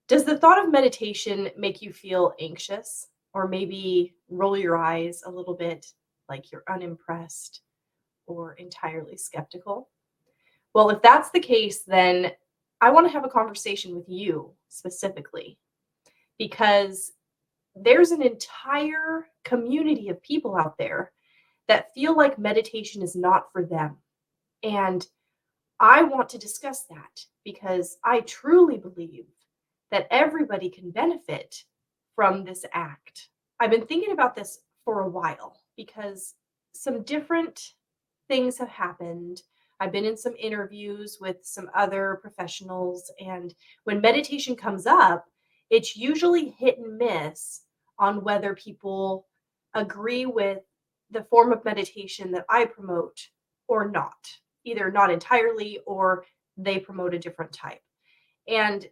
Does the thought of meditation make you feel anxious or maybe roll your eyes a little bit like you're unimpressed or entirely skeptical? Well, if that's the case, then I want to have a conversation with you specifically because there's an entire community of people out there that feel like meditation is not for them. And I want to discuss that because I truly believe that everybody can benefit from this act. I've been thinking about this for a while because some different things have happened. I've been in some interviews with some other professionals, and when meditation comes up, it's usually hit and miss on whether people agree with the form of meditation that I promote or not, either not entirely or they promote a different type. And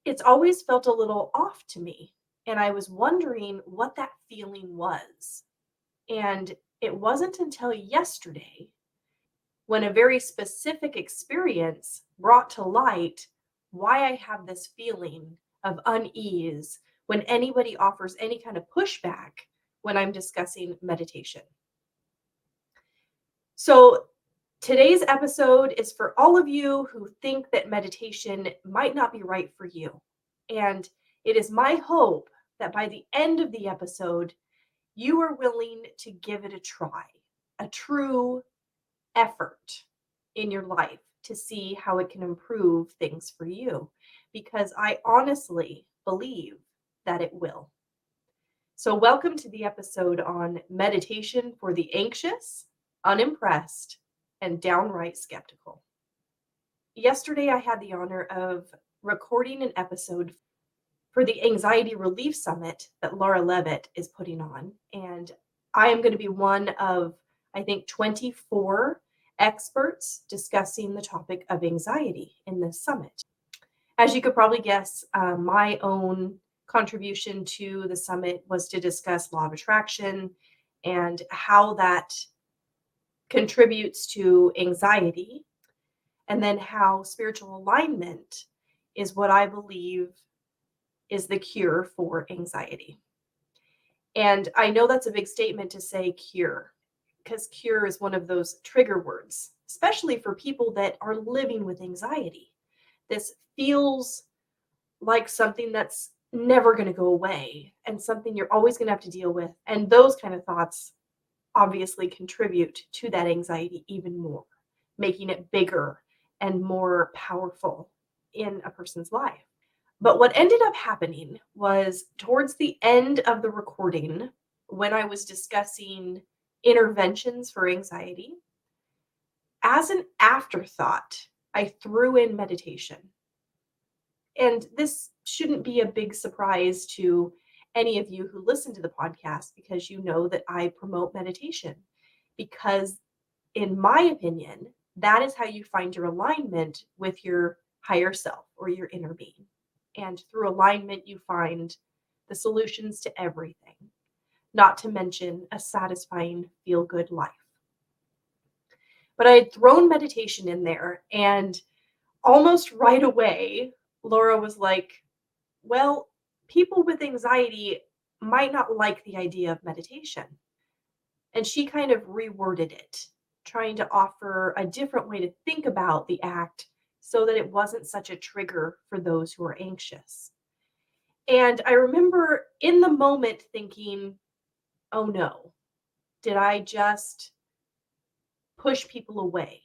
it's always felt a little off to me. And I was wondering what that feeling was. And it wasn't until yesterday when a very specific experience brought to light why I have this feeling of unease when anybody offers any kind of pushback when I'm discussing meditation. So, today's episode is for all of you who think that meditation might not be right for you. And it is my hope that by the end of the episode, you are willing to give it a try, a true effort in your life to see how it can improve things for you, because I honestly believe that it will. So, welcome to the episode on meditation for the anxious, unimpressed, and downright skeptical. Yesterday, I had the honor of recording an episode for the Anxiety Relief Summit that Laura Levitt is putting on. And I am going to be one of, I think, 24 experts discussing the topic of anxiety in this summit. As you could probably guess, my own contribution to the summit was to discuss law of attraction and how that contributes to anxiety, and then how spiritual alignment is what I believe is the cure for anxiety. And I know that's a big statement to say cure, because cure is one of those trigger words, especially for people that are living with anxiety. This feels like something that's never going to go away and something you're always going to have to deal with. And those kind of thoughts obviously contribute to that anxiety even more, making it bigger and more powerful in a person's life. But what ended up happening was towards the end of the recording, when I was discussing interventions for anxiety, as an afterthought, I threw in meditation. And this shouldn't be a big surprise to any of you who listen to the podcast, because you know that I promote meditation. Because, in my opinion, that is how you find your alignment with your higher self or your inner being. And through alignment, you find the solutions to everything, not to mention a satisfying, feel good life. But I had thrown meditation in there, and almost right away, Laura was like, well, people with anxiety might not like the idea of meditation. And she kind of reworded it, trying to offer a different way to think about the act so that it wasn't such a trigger for those who are anxious. And I remember in the moment thinking, oh no, did I just push people away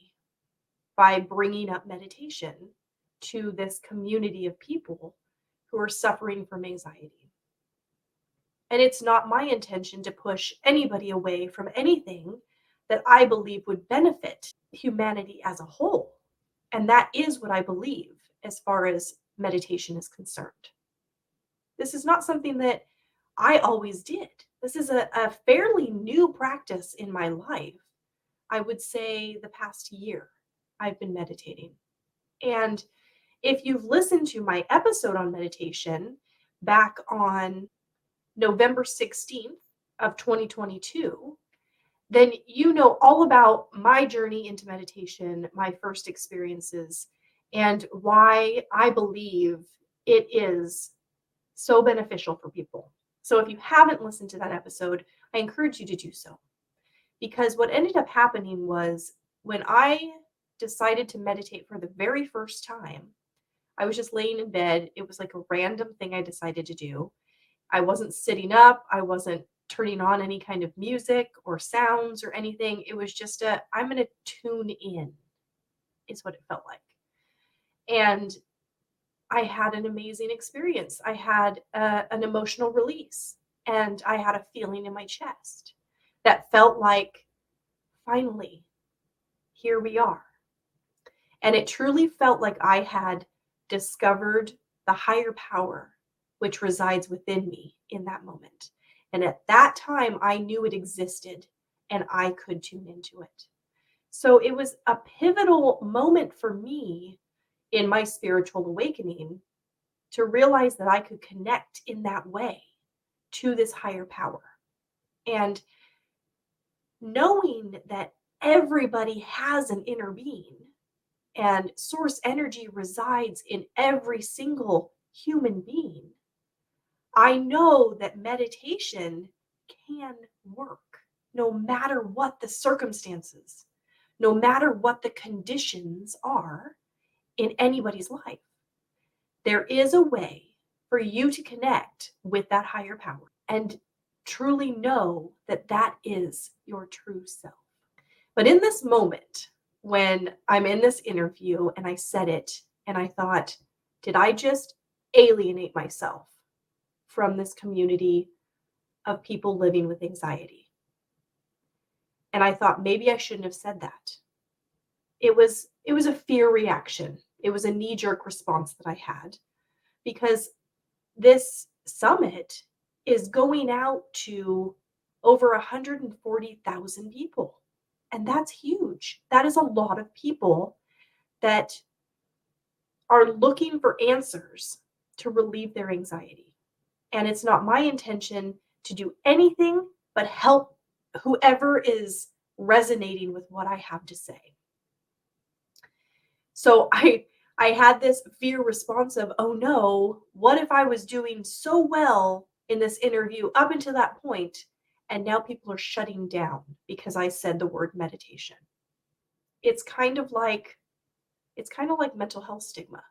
by bringing up meditation to this community of people who are suffering from anxiety? And it's not my intention to push anybody away from anything that I believe would benefit humanity as a whole. And that is what I believe as far as meditation is concerned. This is not something that I always did. This is a fairly new practice in my life. I would say the past year I've been meditating. And if you've listened to my episode on meditation back on November 16th of 2022, then you know all about my journey into meditation, my first experiences, and why I believe it is So beneficial for people. So if you haven't listened to that episode, I encourage you to do so. Because what ended up happening was when I decided to meditate for the very first time, I was just laying in bed. It was like a random thing I decided to do. I wasn't sitting up, I wasn't turning on any kind of music or sounds or anything. It was just I'm going to tune in, is what it felt like. And I had an amazing experience. I had an emotional release, and I had a feeling in my chest that felt like, finally, here we are. And it truly felt like I had discovered the higher power which resides within me in that moment. And at that time, I knew it existed and I could tune into it. So it was a pivotal moment for me in my spiritual awakening to realize that I could connect in that way to this higher power. And knowing that everybody has an inner being and source energy resides in every single human being, I know that meditation can work no matter what the circumstances, no matter what the conditions are in anybody's life. There is a way for you to connect with that higher power and truly know that that is your true self. But in this moment, when I'm in this interview and I said it and I thought, did I just alienate myself from this community of people living with anxiety? And I thought maybe I shouldn't have said that. It was a fear reaction. It was a knee-jerk response that I had because this summit is going out to over 140,000 people. And that's huge. That is a lot of people that are looking for answers to relieve their anxiety. And it's not my intention to do anything but help whoever is resonating with what I have to say. So I had this fear response of, oh no, what if I was doing so well in this interview up until that point, and now people are shutting down because I said the word meditation? It's kind of like mental health stigma.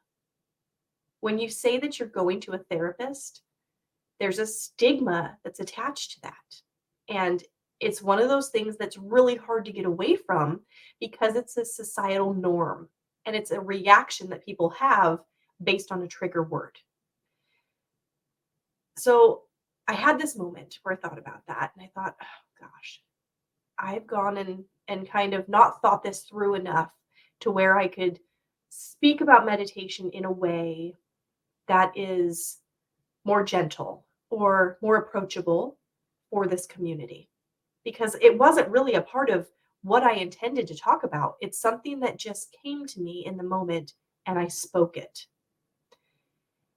When you say that you're going to a therapist, there's a stigma that's attached to that. And it's one of those things that's really hard to get away from because it's a societal norm and it's a reaction that people have based on a trigger word. So I had this moment where I thought about that and I thought, oh gosh, I've gone and kind of not thought this through enough to where I could speak about meditation in a way that is more gentle or more approachable for this community, because it wasn't really a part of what I intended to talk about. It's something that just came to me in the moment and I spoke it.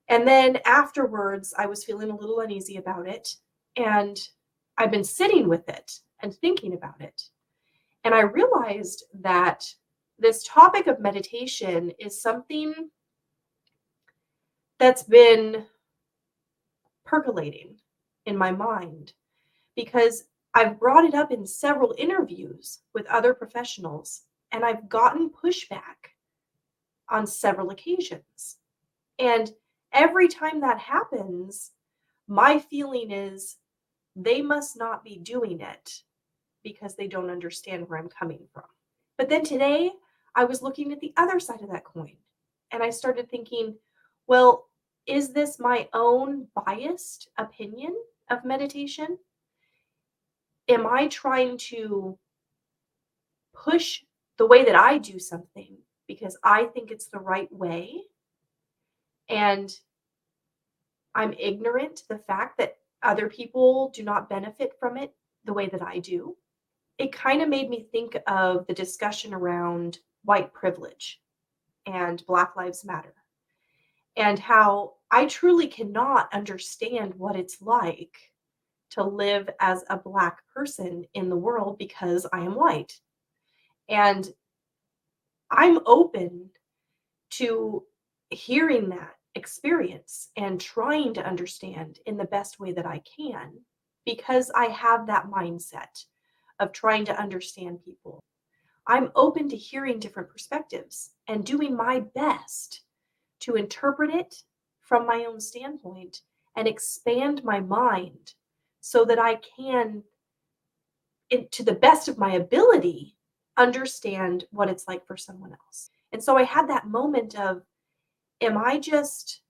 And then afterwards, I was feeling a little uneasy about it. And I've been sitting with it and thinking about it. And I realized that this topic of meditation is something that's been percolating in my mind because I've brought it up in several interviews with other professionals and I've gotten pushback on several occasions. And every time that happens, my feeling is they must not be doing it because they don't understand where I'm coming from. But then today, I was looking at the other side of that coin and I started thinking, well, is this my own biased opinion of meditation? Am I trying to push the way that I do something because I think it's the right way? And I'm ignorant to the fact that other people do not benefit from it the way that I do. It kind of made me think of the discussion around white privilege and Black Lives Matter and how I truly cannot understand what it's like to live as a Black person in the world because I am white. And I'm open to hearing that experience and trying to understand in the best way that I can, because I have that mindset of trying to understand people. I'm open to hearing different perspectives and doing my best to interpret it from my own standpoint and expand my mind so that I can, to the best of my ability, understand what it's like for someone else. And so I had that moment of, am I just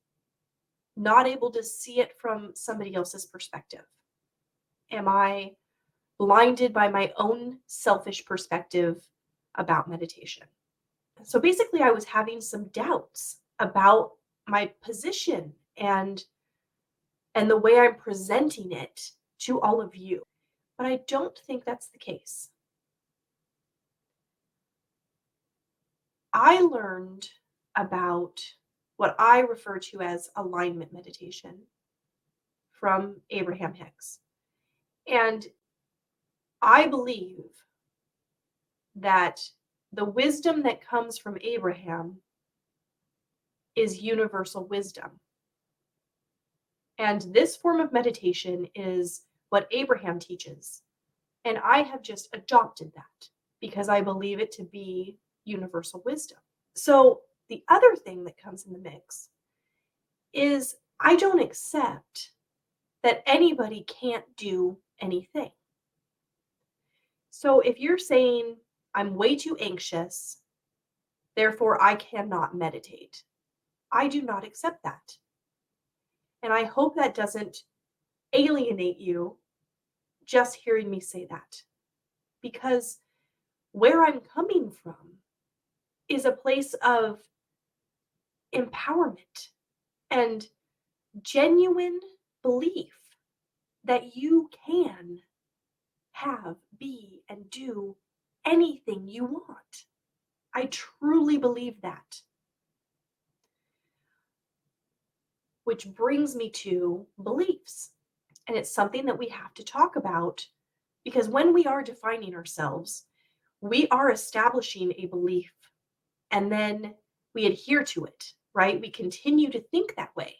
not able to see it from somebody else's perspective? Am I blinded by my own selfish perspective about meditation? So basically, I was having some doubts about my position and the way I'm presenting it to all of you. But I don't think that's the case. I learned about what I refer to as alignment meditation from Abraham Hicks. And I believe that the wisdom that comes from Abraham is universal wisdom. And this form of meditation is what Abraham teaches. And I have just adopted that because I believe it to be universal wisdom. So the other thing that comes in the mix is I don't accept that anybody can't do anything. So if you're saying, I'm way too anxious, therefore I cannot meditate, I do not accept that. And I hope that doesn't alienate you just hearing me say that. Because where I'm coming from is a place of empowerment and genuine belief that you can have, be, and do anything you want. I truly believe that. Which brings me to beliefs. And it's something that we have to talk about because when we are defining ourselves, we are establishing a belief and then we adhere to it, right? We continue to think that way,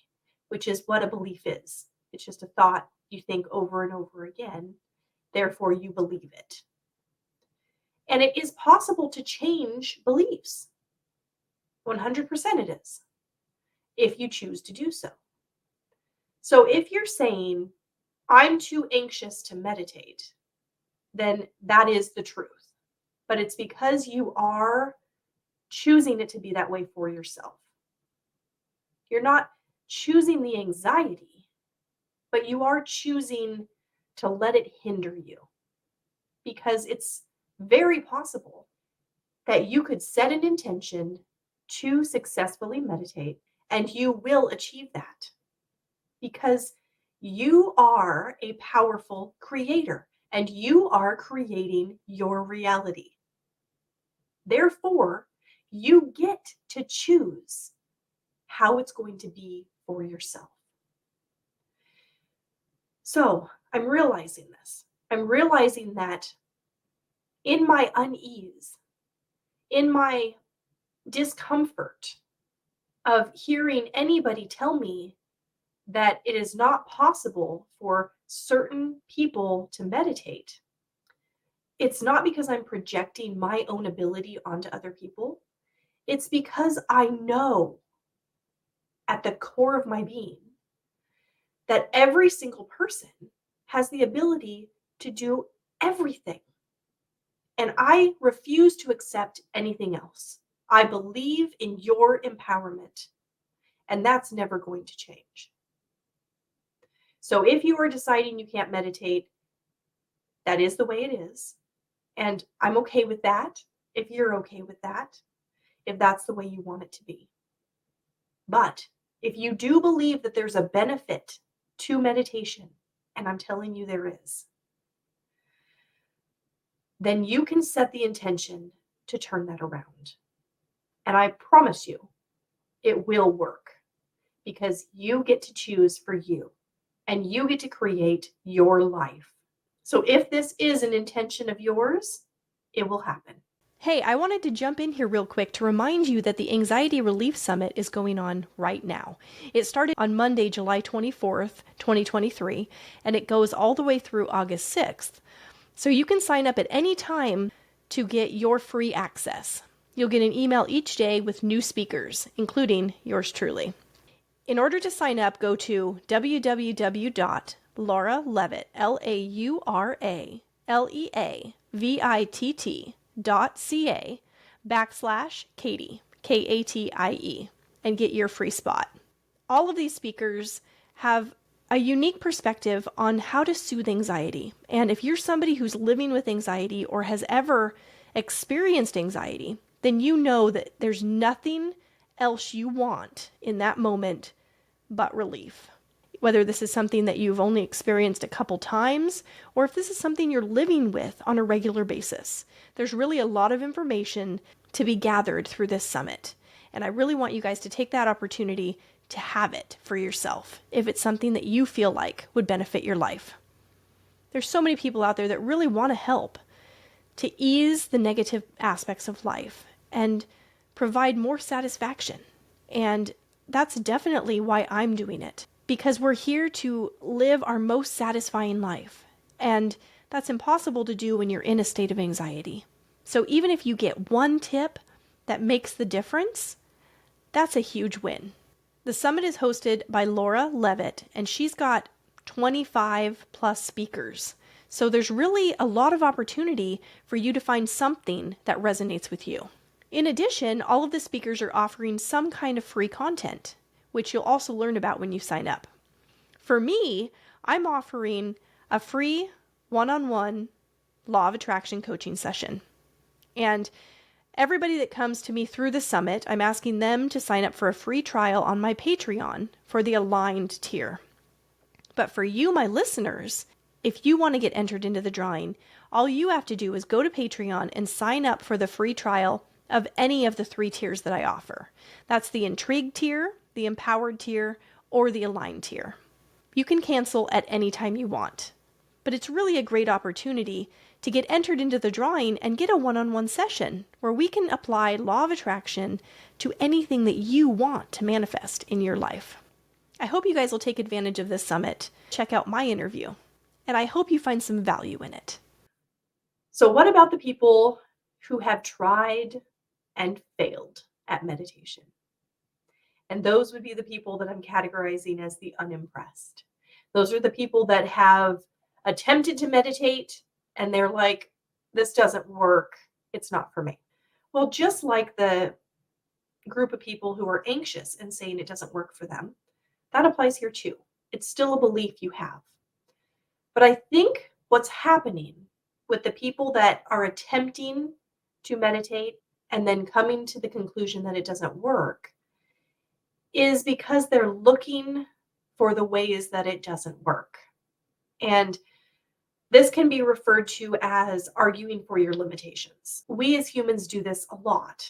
which is what a belief is. It's just a thought you think over and over again. Therefore, you believe it. And it is possible to change beliefs. 100% it is, if you choose to do so. So if you're saying, I'm too anxious to meditate, then that is the truth. But it's because you are choosing it to be that way for yourself. You're not choosing the anxiety, but you are choosing to let it hinder you. Because it's very possible that you could set an intention to successfully meditate and you will achieve that. Because you are a powerful creator and you are creating your reality. Therefore, you get to choose how it's going to be for yourself. So I'm realizing this. I'm realizing that in my unease, in my discomfort of hearing anybody tell me that it is not possible for certain people to meditate, it's not because I'm projecting my own ability onto other people. It's because I know at the core of my being that every single person has the ability to do everything. And I refuse to accept anything else. I believe in your empowerment, and that's never going to change. So if you are deciding you can't meditate, that is the way it is. And I'm okay with that, if you're okay with that, if that's the way you want it to be. But if you do believe that there's a benefit to meditation, and I'm telling you there is, then you can set the intention to turn that around. And I promise you, it will work because you get to choose for you and you get to create your life. So if this is an intention of yours, it will happen. Hey, I wanted to jump in here real quick to remind you that the Anxiety Relief Summit is going on right now. It started on Monday, July 24th, 2023, and it goes all the way through August 6th. So you can sign up at any time to get your free access. You'll get an email each day with new speakers, including yours truly. In order to sign up, go to www.lauralevitt, LauraLevitt.ca/Katie, Katie, and get your free spot. All of these speakers have a unique perspective on how to soothe anxiety. And if you're somebody who's living with anxiety or has ever experienced anxiety, then you know that there's nothing else you want in that moment but relief. Whether this is something that you've only experienced a couple times, or if this is something you're living with on a regular basis. There's really a lot of information to be gathered through this summit. And I really want you guys to take that opportunity to have it for yourself if it's something that you feel like would benefit your life. There's so many people out there that really want to help to ease the negative aspects of life and provide more satisfaction. And that's definitely why I'm doing it, because we're here to live our most satisfying life. And that's impossible to do when you're in a state of anxiety. So even if you get one tip that makes the difference, that's a huge win. The summit is hosted by Laura Levitt, and she's got 25 plus speakers. So there's really a lot of opportunity for you to find something that resonates with you. In addition, all of the speakers are offering some kind of free content, which you'll also learn about when you sign up. For me, I'm offering a free one-on-one law of attraction coaching session. And everybody that comes to me through the summit, I'm asking them to sign up for a free trial on my Patreon for the aligned tier. But for you, my listeners, if you want to get entered into the drawing, all you have to do is go to Patreon and sign up for the free trial of any of the 3 tiers that I offer. That's the Intrigued tier, the Empowered tier, or the Aligned tier. You can cancel at any time you want. But it's really a great opportunity to get entered into the drawing and get a one-on-one session where we can apply law of attraction to anything that you want to manifest in your life. I hope you guys will take advantage of this summit. Check out my interview, and I hope you find some value in it. So what about the people who have tried and failed at meditation? And those would be the people that I'm categorizing as the unimpressed. Those are the people that have attempted to meditate and they're like, this doesn't work. It's not for me. Well, just like the group of people who are anxious and saying it doesn't work for them, that applies here too. It's still a belief you have. But I think what's happening with the people that are attempting to meditate and then coming to the conclusion that it doesn't work is because they're looking for the ways that it doesn't work. And this can be referred to as arguing for your limitations. We as humans do this a lot.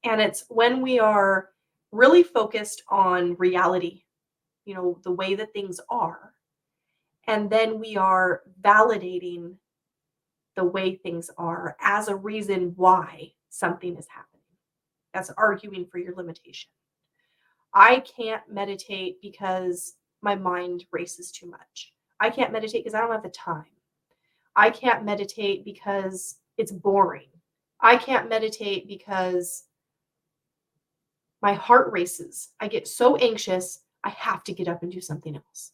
And it's when we are really focused on reality, the way that things are, and then we are validating the way things are as a reason why something is happening. That's arguing for your limitation. I can't meditate because my mind races too much. I can't meditate because I don't have the time. I can't meditate because it's boring. I can't meditate because my heart races. I get so anxious, I have to get up and do something else.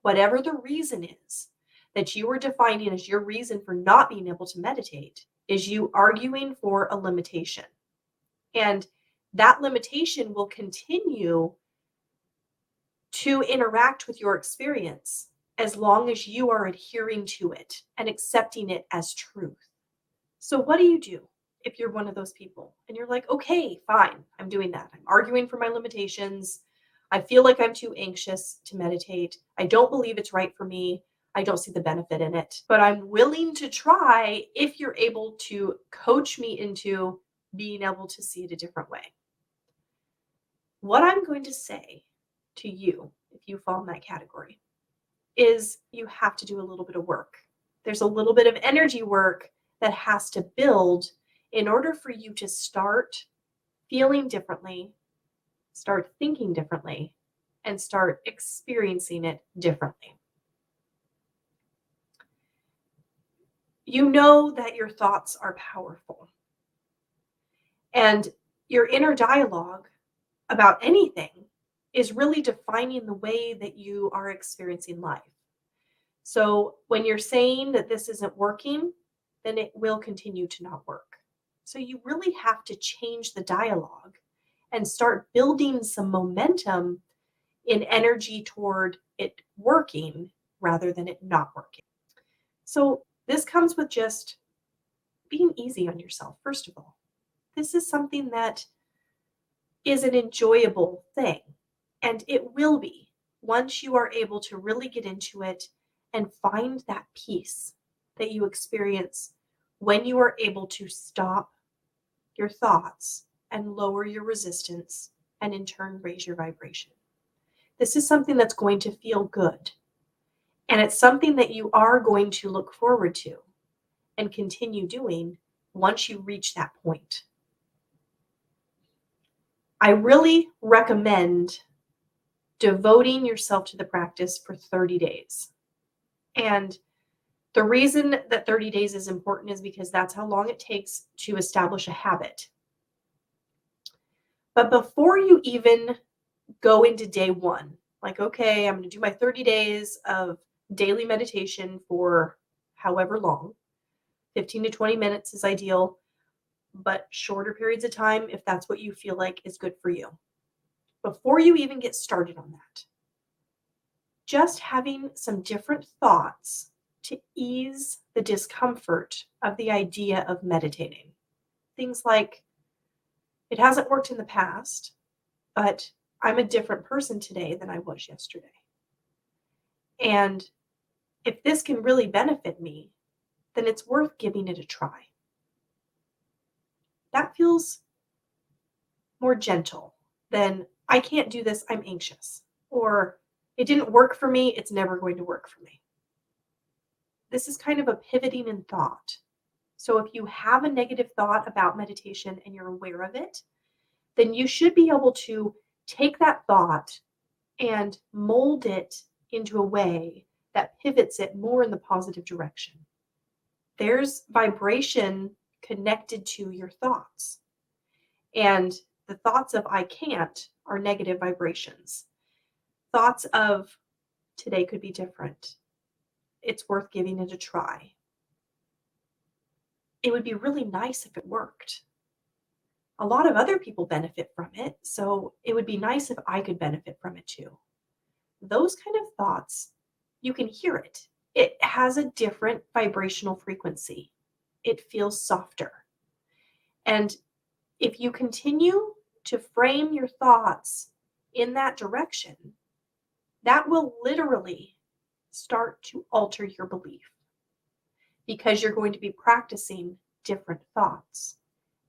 Whatever the reason is that you are defining as your reason for not being able to meditate, is you arguing for a limitation. And that limitation will continue to interact with your experience as long as you are adhering to it and accepting it as truth. So what do you do if you're one of those people and you're like, okay, fine, I'm doing that. I'm arguing for my limitations. I feel like I'm too anxious to meditate. I don't believe it's right for me. I don't see the benefit in it, but I'm willing to try if you're able to coach me into being able to see it a different way. What I'm going to say to you, if you fall in that category, is you have to do a little bit of work. There's a little bit of energy work that has to build in order for you to start feeling differently, start thinking differently, and start experiencing it differently. You know that your thoughts are powerful, and your inner dialogue about anything is really defining the way that you are experiencing life. So when you're saying that this isn't working, then it will continue to not work. So you really have to change the dialogue and start building some momentum in energy toward it working rather than it not working. So this comes with just being easy on yourself, first of all. This is something that is an enjoyable thing, and it will be once you are able to really get into it and find that peace that you experience when you are able to stop your thoughts and lower your resistance and in turn raise your vibration. This is something that's going to feel good, and it's something that you are going to look forward to and continue doing once you reach that point. I really recommend devoting yourself to the practice for 30 days. And the reason that 30 days is important is because that's how long it takes to establish a habit. But before you even go into day one, like, okay, I'm going to do my 30 days of daily meditation for however long, 15 to 20 minutes is ideal, but shorter periods of time, if that's what you feel like is good for you. Before you even get started on that, just having some different thoughts to ease the discomfort of the idea of meditating. Things like, it hasn't worked in the past, but I'm a different person today than I was yesterday. And if this can really benefit me, then it's worth giving it a try. That feels more gentle than, I can't do this, I'm anxious. Or, it didn't work for me, it's never going to work for me. This is kind of a pivoting in thought. So if you have a negative thought about meditation and you're aware of it, then you should be able to take that thought and mold it into a way that pivots it more in the positive direction. There's vibration connected to your thoughts. And the thoughts of I can't are negative vibrations. Thoughts of today could be different. It's worth giving it a try. It would be really nice if it worked. A lot of other people benefit from it, so it would be nice if I could benefit from it too. Those kind of thoughts, you can hear it. It has a different vibrational frequency. It feels softer. And if you continue to frame your thoughts in that direction, that will literally start to alter your belief because you're going to be practicing different thoughts.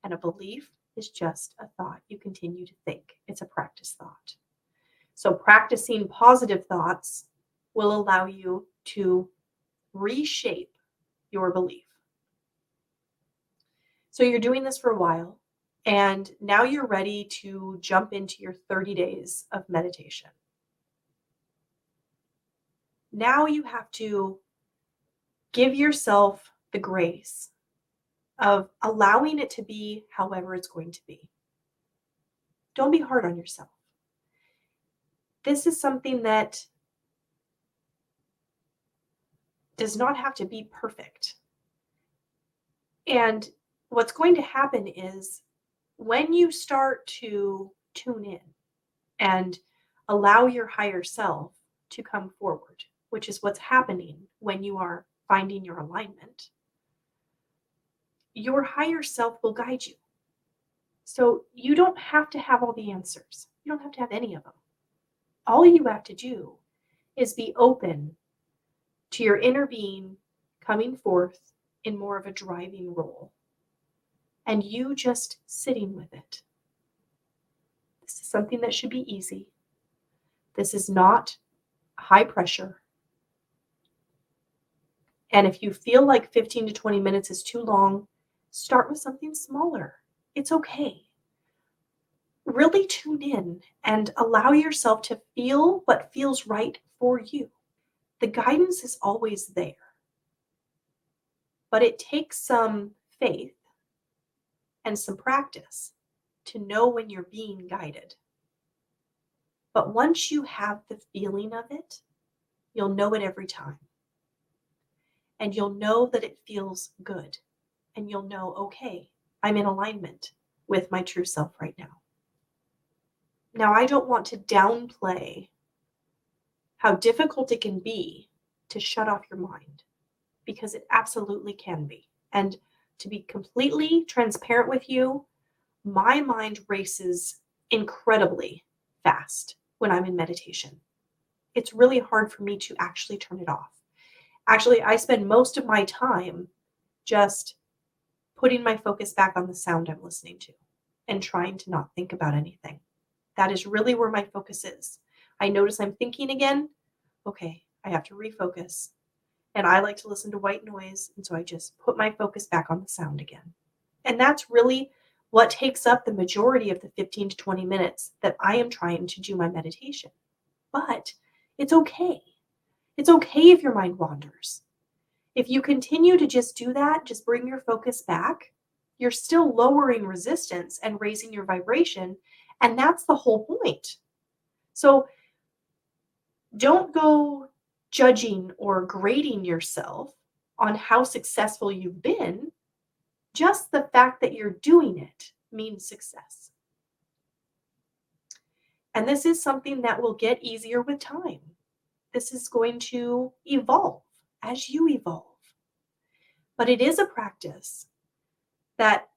And a belief is just a thought you continue to think. It's a practice thought. So practicing positive thoughts will allow you to reshape your belief. So you're doing this for a while, and now you're ready to jump into your 30 days of meditation. Now you have to give yourself the grace of allowing it to be however it's going to be. Don't be hard on yourself. This is something that does not have to be perfect. And what's going to happen is when you start to tune in and allow your higher self to come forward, which is what's happening when you are finding your alignment, your higher self will guide you. So you don't have to have all the answers. You don't have to have any of them. All you have to do is be open to your inner being coming forth in more of a driving role, and you just sitting with it. This is something that should be easy. This is not high pressure. And if you feel like 15 to 20 minutes is too long, start with something smaller. It's okay. Really tune in and allow yourself to feel what feels right for you. The guidance is always there, but it takes some faith and some practice to know when you're being guided. But once you have the feeling of it, you'll know it every time. And you'll know that it feels good. And you'll know, okay, I'm in alignment with my true self right now. Now, I don't want to downplay how difficult it can be to shut off your mind, because it absolutely can be. And to be completely transparent with you, my mind races incredibly fast when I'm in meditation. It's really hard for me to actually turn it off. Actually, I spend most of my time just putting my focus back on the sound I'm listening to and trying to not think about anything. That is really where my focus is. I notice I'm thinking again. Okay, I have to refocus. And I like to listen to white noise, and so I just put my focus back on the sound again. And that's really what takes up the majority of the 15 to 20 minutes that I am trying to do my meditation. But it's okay. It's okay if your mind wanders. If you continue to just do that, just bring your focus back, you're still lowering resistance and raising your vibration. And that's the whole point. So don't go judging or grading yourself on how successful you've been. Just the fact that you're doing it means success. And this is something that will get easier with time. This is going to evolve as you evolve. But it is a practice that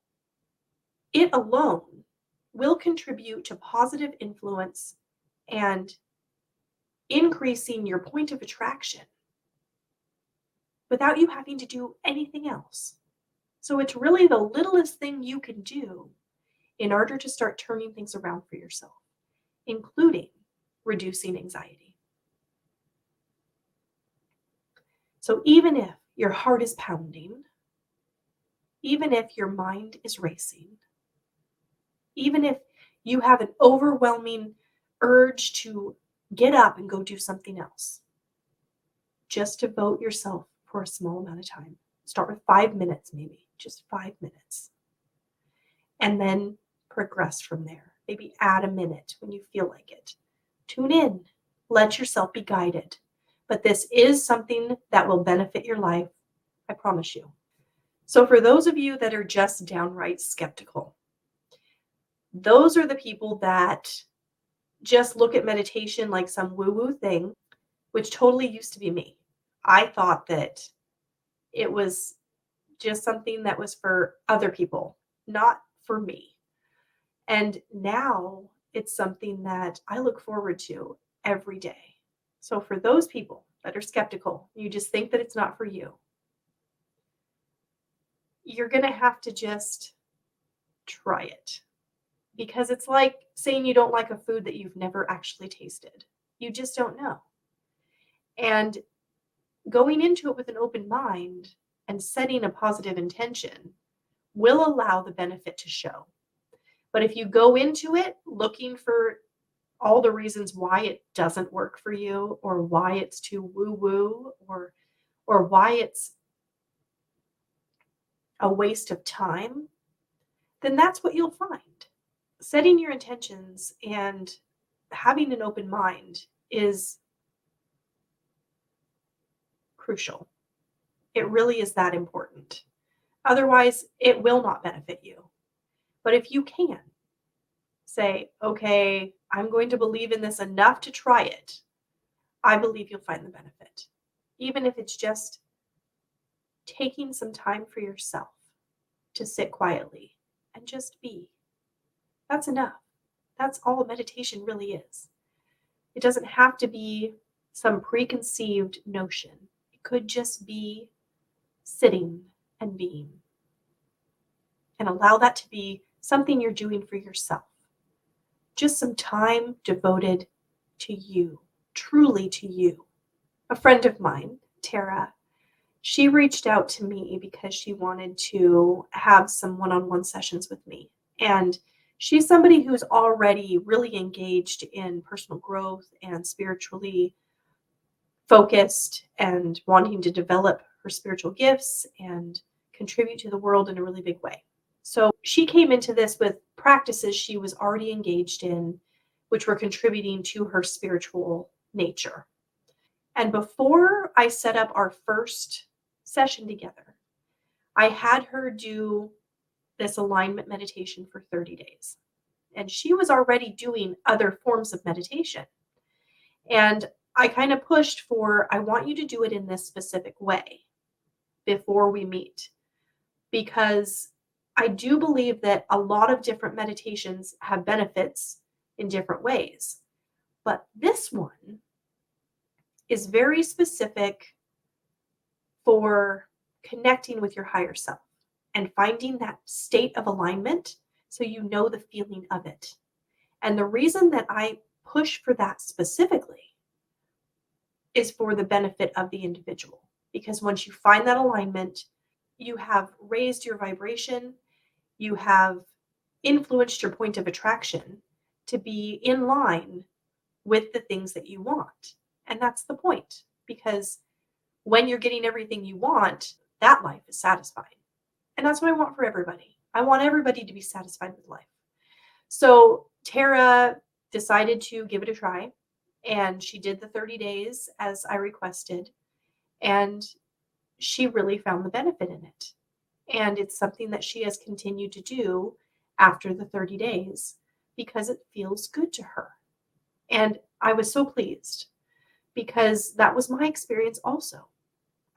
it alone will contribute to positive influence and increasing your point of attraction without you having to do anything else. So it's really the littlest thing you can do in order to start turning things around for yourself, including reducing anxiety. So even if your heart is pounding, even if your mind is racing, even if you have an overwhelming urge to get up and go do something else, just devote yourself for a small amount of time. Start with 5 minutes, maybe just 5 minutes. And then progress from there. Maybe add a minute when you feel like it. Tune in. Let yourself be guided. But this is something that will benefit your life. I promise you. So for those of you that are just downright skeptical, those are the people that just look at meditation like some woo-woo thing, which totally used to be me. I thought that it was just something that was for other people, not for me. And now it's something that I look forward to every day. So for those people that are skeptical, you just think that it's not for you, you're going to have to just try it. Because it's like saying you don't like a food that you've never actually tasted. You just don't know. And going into it with an open mind and setting a positive intention will allow the benefit to show. But if you go into it looking for all the reasons why it doesn't work for you, or why it's too woo-woo, or why it's a waste of time, then that's what you'll find. Setting your intentions and having an open mind is crucial. It really is that important. Otherwise, it will not benefit you. But if you can say, okay, I'm going to believe in this enough to try it, I believe you'll find the benefit. Even if it's just taking some time for yourself to sit quietly and just be. That's enough. That's all a meditation really is. It doesn't have to be some preconceived notion. It could just be sitting and being. And allow that to be something you're doing for yourself. Just some time devoted to you, truly to you. A friend of mine, Tara, She reached out to me because she wanted to have some one-on-one sessions with me. And she's somebody who's already really engaged in personal growth and spiritually focused and wanting to develop her spiritual gifts and contribute to the world in a really big way. So she came into this with practices she was already engaged in, which were contributing to her spiritual nature. And before I set up our first session together, I had her do this alignment meditation for 30 days. And she was already doing other forms of meditation. And I kind of pushed for, I want you to do it in this specific way before we meet, because I do believe that a lot of different meditations have benefits in different ways. But this one is very specific for connecting with your higher self and finding that state of alignment so you know the feeling of it. And the reason that I push for that specifically is for the benefit of the individual. Because once you find that alignment, you have raised your vibration, you have influenced your point of attraction to be in line with the things that you want. And that's the point, because when you're getting everything you want, that life is satisfying. And that's what I want for everybody. I want everybody to be satisfied with life. So Tara decided to give it a try, and she did the 30 days as I requested, and she really found the benefit in it. And it's something that she has continued to do after the 30 days because it feels good to her. And I was so pleased because that was my experience also.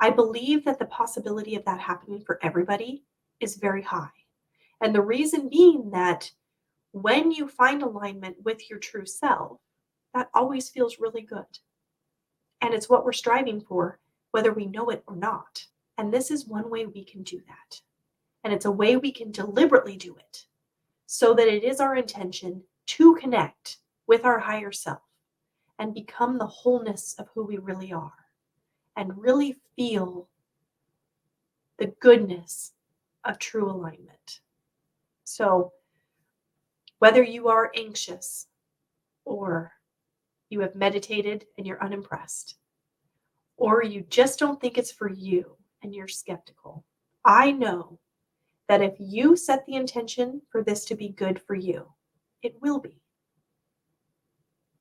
I believe that the possibility of that happening for everybody is very high. And the reason being that when you find alignment with your true self, that always feels really good. And it's what we're striving for, whether we know it or not. And this is one way we can do that. And it's a way we can deliberately do it so that it is our intention to connect with our higher self and become the wholeness of who we really are and really feel the goodness of true alignment. So, whether you are anxious or you have meditated and you're unimpressed, or you just don't think it's for you and you're skeptical, I know that if you set the intention for this to be good for you, it will be.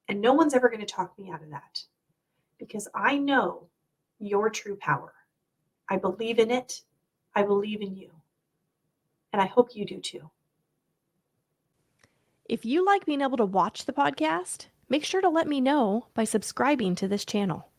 And no one's ever going to talk me out of that because I know your true power. I believe in it. I believe in you. And I hope you do too. If you like being able to watch the podcast, make sure to let me know by subscribing to this channel.